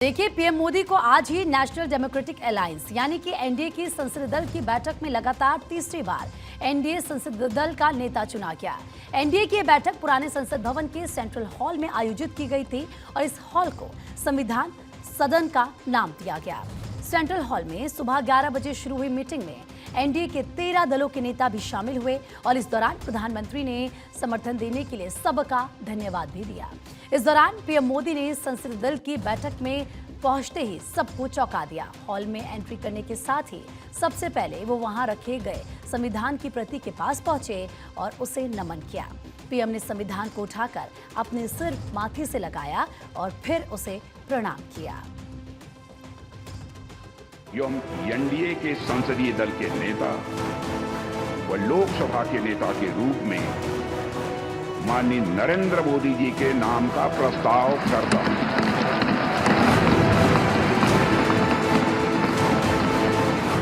देखिए, पीएम मोदी को आज ही नेशनल डेमोक्रेटिक अलायंस यानी कि एनडीए की संसदीय दल की बैठक में लगातार तीसरी बार एनडीए संसदीय दल का नेता चुना गया। एनडीए की बैठक पुराने संसद भवन के सेंट्रल हॉल में आयोजित की गई थी और इस हॉल को संविधान सदन का नाम दिया गया। सेंट्रल हॉल में सुबह 11 बजे शुरू हुई मीटिंग में एनडीए के 13 दलों के नेता भी शामिल हुए और इस दौरान प्रधानमंत्री ने समर्थन देने के लिए सबका धन्यवाद भी दिया। इस दौरान पीएम मोदी ने संसदीय दल की बैठक में पहुंचते ही सबको चौंका दिया। हॉल में एंट्री करने के साथ ही सबसे पहले वो वहां रखे गए संविधान की प्रति के पास पहुंचे और उसे नमन किया। पीएम ने संविधान को उठाकर अपने सिर माथे से लगाया और फिर उसे प्रणाम किया। एनडीए के संसदीय दल के नेता व लोकसभा के नेता के रूप में माननीय नरेंद्र मोदी जी के नाम का प्रस्ताव करता हूं।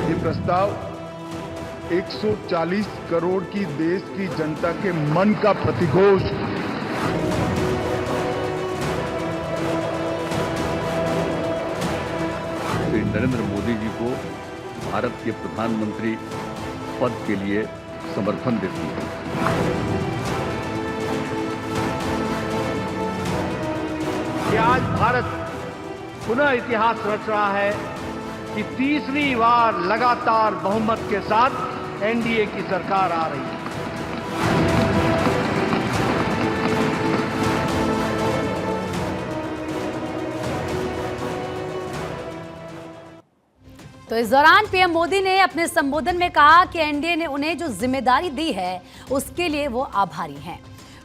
ये प्रस्ताव 140 करोड़ की देश की जनता के मन का प्रतिघोष। श्री नरेंद्र मोदी जी को भारत के प्रधानमंत्री पद के लिए समर्थन देती है। कि आज भारत पुनः इतिहास रच रहा है कि तीसरी बार लगातार बहुमत के साथ एनडीए की सरकार आ रही है। तो इस दौरान पीएम मोदी ने अपने संबोधन में कहा कि एनडीए ने उन्हें जो जिम्मेदारी दी है उसके लिए वो आभारी हैं।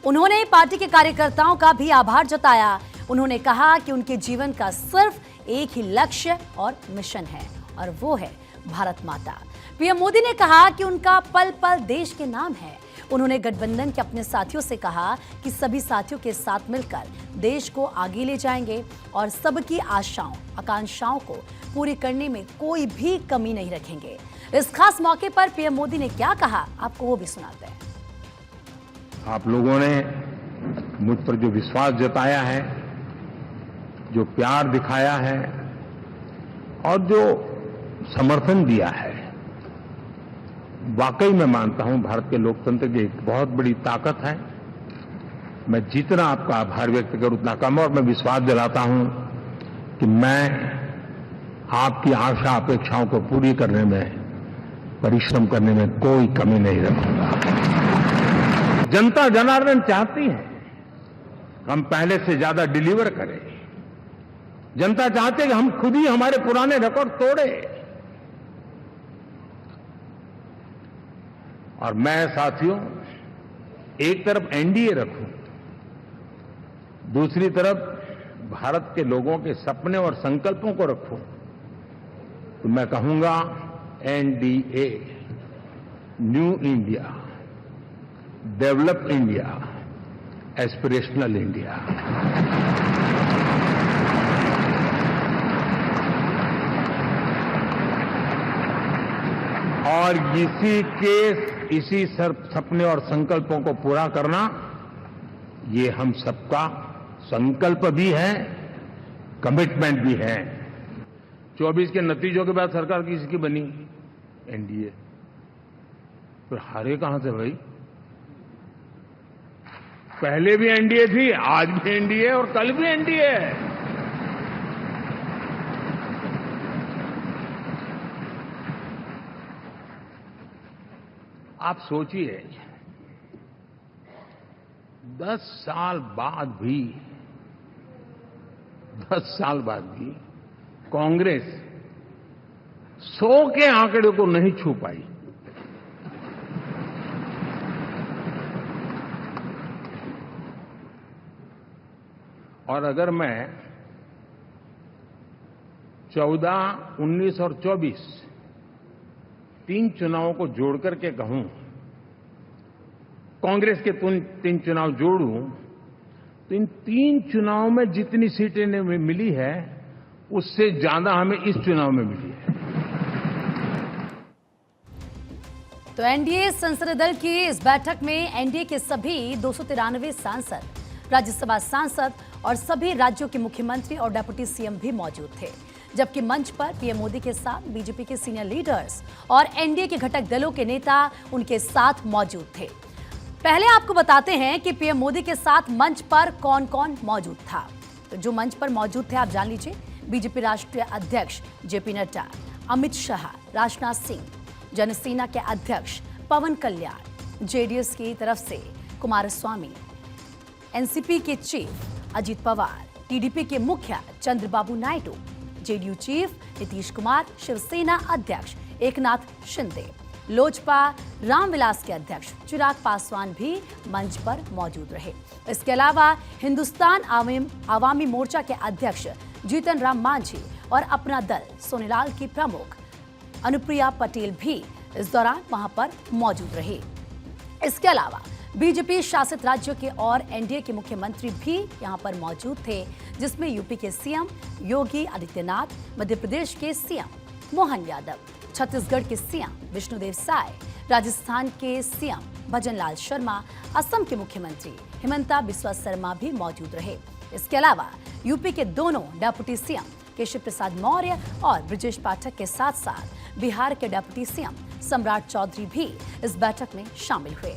उन्होंने पार्टी के कार्यकर्ताओं का भी आभार जताया। उन्होंने कहा कि उनके जीवन का सिर्फ एक ही लक्ष्य और मिशन है और वो है भारत माता। पीएम मोदी ने कहा कि उनका पल पल देश के नाम है। उन्होंने गठबंधन के अपने साथियों से कहा कि सभी साथियों के साथ मिलकर देश को आगे ले जाएंगे और सबकी आशाओं आकांक्षाओं को पूरी करने में कोई भी कमी नहीं रखेंगे। इस खास मौके पर पीएम मोदी ने क्या कहा, आपको वो भी सुनाते हैं। आप लोगों ने मुझ पर जो विश्वास जताया है, जो प्यार दिखाया है और जो समर्थन दिया है, वाकई मैं मानता हूं भारत के लोकतंत्र की एक बहुत बड़ी ताकत है। मैं जितना आपका आभार व्यक्त करूं उतना कम, और मैं विश्वास दिलाता हूं कि मैं आपकी आशा अपेक्षाओं को पूरी करने में, परिश्रम करने में कोई कमी नहीं रखूंगा। जनता जनार्दन चाहती है हम पहले से ज्यादा डिलीवर करें। जनता चाहती है कि हम खुद ही हमारे पुराने रिकॉर्ड तोड़े। और मैं साथियों एक तरफ एनडीए रखूं, दूसरी तरफ भारत के लोगों के सपने और संकल्पों को रखूं, तो मैं कहूंगा NDA, new India, develop India, aspirational India. और इसी सपने और संकल्पों को पूरा करना ये हम सबका संकल्प भी है, कमिटमेंट भी है। 24 के नतीजों के बाद सरकार किसकी बनी? एनडीए। फिर हारे कहां से भाई? पहले भी एनडीए थी, आज भी एनडीए और कल भी एनडीए है। आप सोचिए 10 साल बाद भी कांग्रेस 100 के आंकड़े को नहीं छू पाई। और अगर मैं 14, 19 और 24 तीन चुनावों को जोड़ करके कहूं, कांग्रेस के 3 चुनाव जोड़ूं, तो इन 3 चुनावों में जितनी सीटें मिली है उससे ज्यादा हमें इस चुनाव में मिली है। तो एनडीए संसदीय दल की इस बैठक में एनडीए के सभी 293 सांसद राज्यसभा सांसद और सभी राज्यों के मुख्यमंत्री और डिप्टी सीएम भी मौजूद थे, जबकि मंच पर पीएम मोदी के साथ बीजेपी के सीनियर लीडर्स और एनडीए के घटक दलों के नेता उनके साथ मौजूद थे। पहले आपको बताते हैं कि पीएम मोदी के साथ मंच पर कौन कौन मौजूद था। तो जो मंच पर मौजूद थे आप जान लीजिए। बीजेपी राष्ट्रीय अध्यक्ष जेपी नड्डा, अमित शाह, राजनाथ सिंह, जनसेना के अध्यक्ष पवन कल्याण, जेडीएस की तरफ से कुमारस्वामी, एनसीपी के चीफ अजित पवार, टीडीपी के मुखिया चंद्रबाबू नायडू, जेडीयू चीफ नीतीश कुमार, शिवसेना अध्यक्ष एकनाथ शिंदे, लोजपा रामविलास के अध्यक्ष चिराग पासवान भी मंच पर मौजूद रहे। इसके अलावा हिंदुस्तान आवामी मोर्चा के अध्यक्ष जीतन राम मांझी और अपना दल सोनीलाल की प्रमुख अनुप्रिया पटेल भी इस दौरान वहां पर मौजूद रहे। इसके अलावा बीजेपी शासित राज्यों के और एनडीए के मुख्यमंत्री भी यहां पर मौजूद थे, जिसमें यूपी के सीएम योगी आदित्यनाथ, मध्य प्रदेश के सीएम मोहन यादव, छत्तीसगढ़ के सीएम विष्णुदेव साय, राजस्थान के सीएम भजनलाल शर्मा, असम के मुख्यमंत्री हिमंता बिस्वा शर्मा भी मौजूद रहे। इसके अलावा यूपी के दोनों डिप्टी सीएम केशव प्रसाद मौर्य और ब्रजेश पाठक के साथ साथ बिहार के डिप्टी सीएम सम्राट चौधरी भी इस बैठक में शामिल हुए।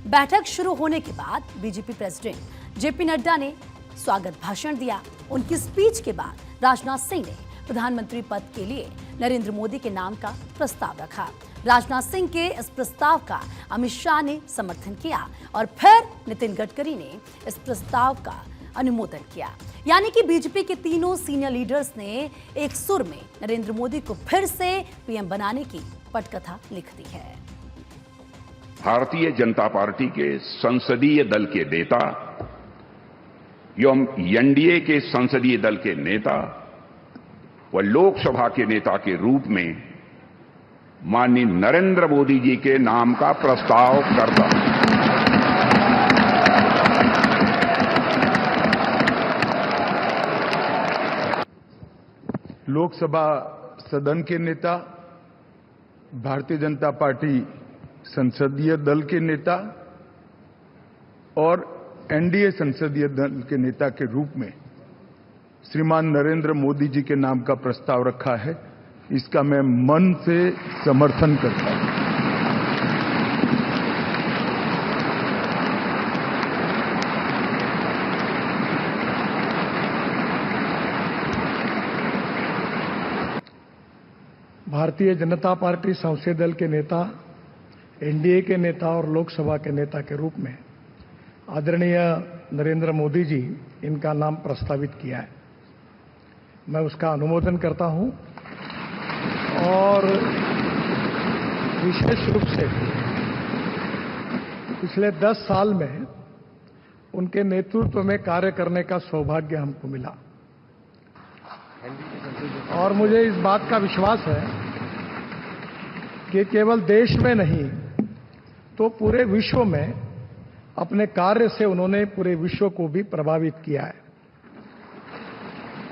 बैठक शुरू होने के बाद बीजेपी प्रेसिडेंट जेपी नड्डा ने स्वागत भाषण दिया। उनकी स्पीच के बाद राजनाथ सिंह ने प्रधानमंत्री पद के लिए नरेंद्र मोदी के नाम का प्रस्ताव रखा। राजनाथ सिंह के इस प्रस्ताव का अमित शाह ने समर्थन किया और फिर नितिन गडकरी ने इस प्रस्ताव का अनुमोदन किया। यानी कि बीजेपी के तीनों सीनियर लीडर्स ने एक सुर में नरेंद्र मोदी को फिर से पीएम बनाने की पटकथा लिख दी है। भारतीय जनता पार्टी के संसदीय दल के नेता एवं एनडीए के संसदीय दल के नेता व लोकसभा के नेता के रूप में माननीय नरेंद्र मोदी जी के नाम का प्रस्ताव करता हूं। लोकसभा सदन के नेता, भारतीय जनता पार्टी संसदीय दल के नेता और एनडीए संसदीय दल के नेता के रूप में श्रीमान नरेंद्र मोदी जी के नाम का प्रस्ताव रखा है। इसका मैं मन से समर्थन करता हूं। भारतीय जनता पार्टी संसदीय दल के नेता, एनडीए के नेता और लोकसभा के नेता के रूप में आदरणीय नरेंद्र मोदी जी इनका नाम प्रस्तावित किया है। मैं उसका अनुमोदन करता हूं और विशेष रूप से पिछले 10 साल में उनके नेतृत्व में कार्य करने का सौभाग्य हमको मिला और मुझे इस बात का विश्वास है कि केवल देश में नहीं तो पूरे विश्व में अपने कार्य से उन्होंने पूरे विश्व को भी प्रभावित किया है।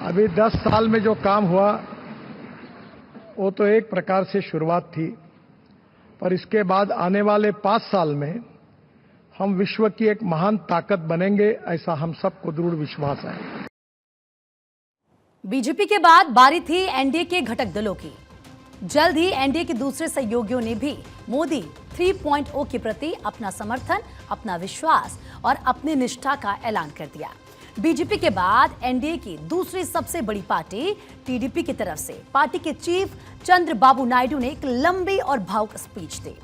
अभी 10 साल में जो काम हुआ वो तो एक प्रकार से शुरुआत थी, पर इसके बाद आने वाले 5 साल में हम विश्व की एक महान ताकत बनेंगे, ऐसा हम सबको दृढ़ विश्वास है। बीजेपी के बाद बारी थी एनडीए के घटक दलों की। जल्द ही एनडीए के दूसरे सहयोगियों ने भी मोदी 3.0 के प्रति अपना समर्थन, अपना विश्वास और अपनी निष्ठा का ऐलान कर दिया। बीजेपी के बाद एनडीए की दूसरी सबसे बड़ी पार्टी टीडीपी की तरफ से पार्टी के चीफ चंद्रबाबू नायडू ने एक लंबी और भावुक स्पीच दी।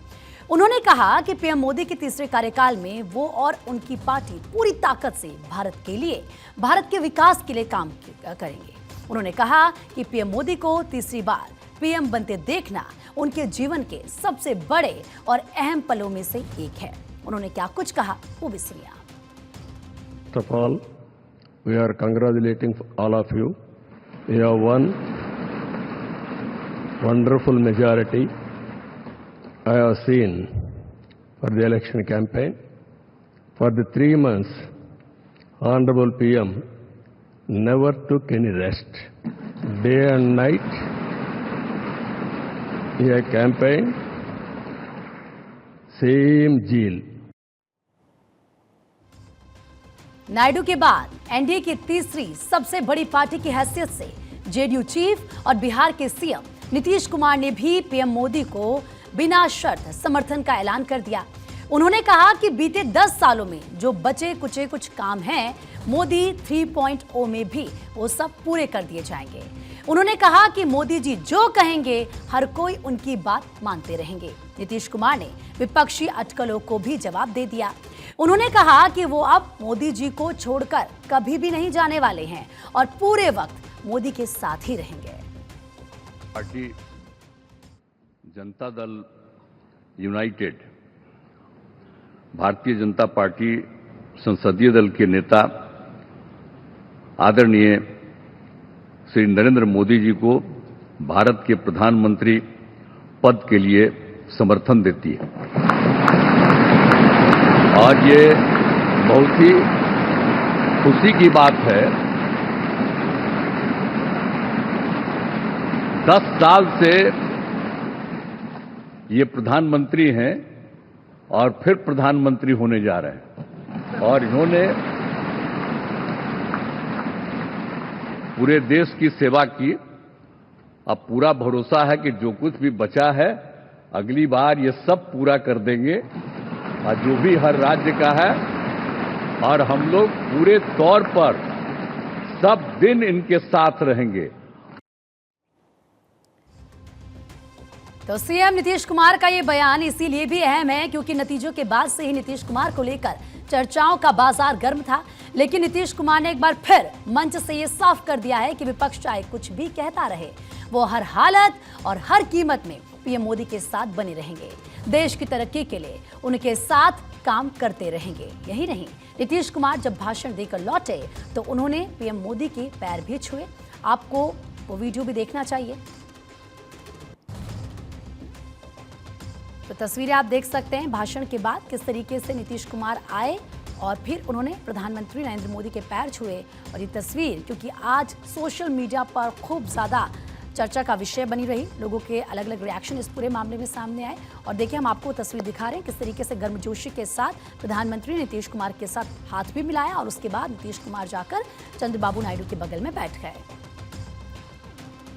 उन्होंने कहा कि पीएम मोदी के तीसरे कार्यकाल में वो और उनकी पार्टी पूरी ताकत से भारत के लिए, भारत के विकास के लिए काम करेंगे। उन्होंने कहा कि पीएम मोदी को तीसरी बार पीएम बनते देखना उनके जीवन के सबसे बड़े और अहम पलों में से एक है। उन्होंने क्या कुछ कहा वो भी सुनिए। First of all, we are congratulating all of you. You have won wonderful majority. I have seen for the election campaign. For the 3 months, Honorable PM never took any rest. Day and night, he had campaign, same zeal. Naidu के बाद NDA की तीसरी सबसे बड़ी party की हैसियत से JDU chief और बिहार के सीएम नीतीश कुमार ने भी पीएम मोदी को बिना शर्त समर्थन का ऐलान कर दिया। उन्होंने कहा कि बीते 10 सालों में जो बचे कुचे कुछ काम हैं, मोदी 3.0 में भी वो सब पूरे कर दिए जाएंगे। उन्होंने कहा कि मोदी जी जो कहेंगे हर कोई उनकी बात मानते रहेंगे। नीतीश कुमार ने विपक्षी अटकलों को भी जवाब दे दिया। उन्होंने कहा कि वो अब मोदी जी को छोड़कर कभी भी नहीं जाने वाले हैं और पूरे वक्त मोदी के साथ ही रहेंगे। Party Janata Dal United, Bharatiya Janata party संसदीय दल के नेता आदरणीय श्री नरेंद्र मोदी जी को भारत के प्रधानमंत्री पद के लिए समर्थन देती है। आज ये बहुत ही खुशी की बात है। 10 साल से ये प्रधानमंत्री हैं और फिर प्रधानमंत्री होने जा रहे हैं और इन्होंने पूरे देश की सेवा की। अब पूरा भरोसा है कि जो कुछ भी बचा है अगली बार ये सब पूरा कर देंगे और जो भी हर राज्य का है, और हम लोग पूरे तौर पर सब दिन इनके साथ रहेंगे। तो सीएम नीतीश कुमार का ये बयान इसीलिए भी अहम है क्योंकि नतीजों के बाद से ही नीतीश कुमार को लेकर चर्चाओं का बाजार गर्म था। लेकिन नीतीश कुमार ने एक बार फिर मंच से ये साफ कर दिया है कि विपक्ष चाहे कुछ भी कहता रहे, वो हर हालत और हर कीमत में पीएम मोदी के साथ बने रहेंगे। देश की तरक्की के लिए उनके साथ काम करते रहेंगे। यही नहीं, नीतीश कुमार जब भाषण देकर लौटे तो उन्होंने पीएम मोदी के पैर भी छुए। आपको वो वीडियो भी देखना चाहिए। तो तस्वीरें आप देख सकते हैं भाषण के बाद किस तरीके से नीतीश कुमार आए और फिर उन्होंने प्रधानमंत्री नरेंद्र मोदी के पैर छुए। और ये तस्वीर क्योंकि आज सोशल मीडिया पर खूब ज़्यादा चर्चा का विषय बनी रही, लोगों के अलग अलग रिएक्शन इस पूरे मामले में सामने आए। और देखिए, हम आपको तस्वीर दिखा रहे हैं किस तरीके से गर्मजोशी के साथ प्रधानमंत्री नीतीश कुमार के साथ हाथ भी मिलाया और उसके बाद नीतीश कुमार जाकर चंद्रबाबू नायडू के बगल में बैठ गए।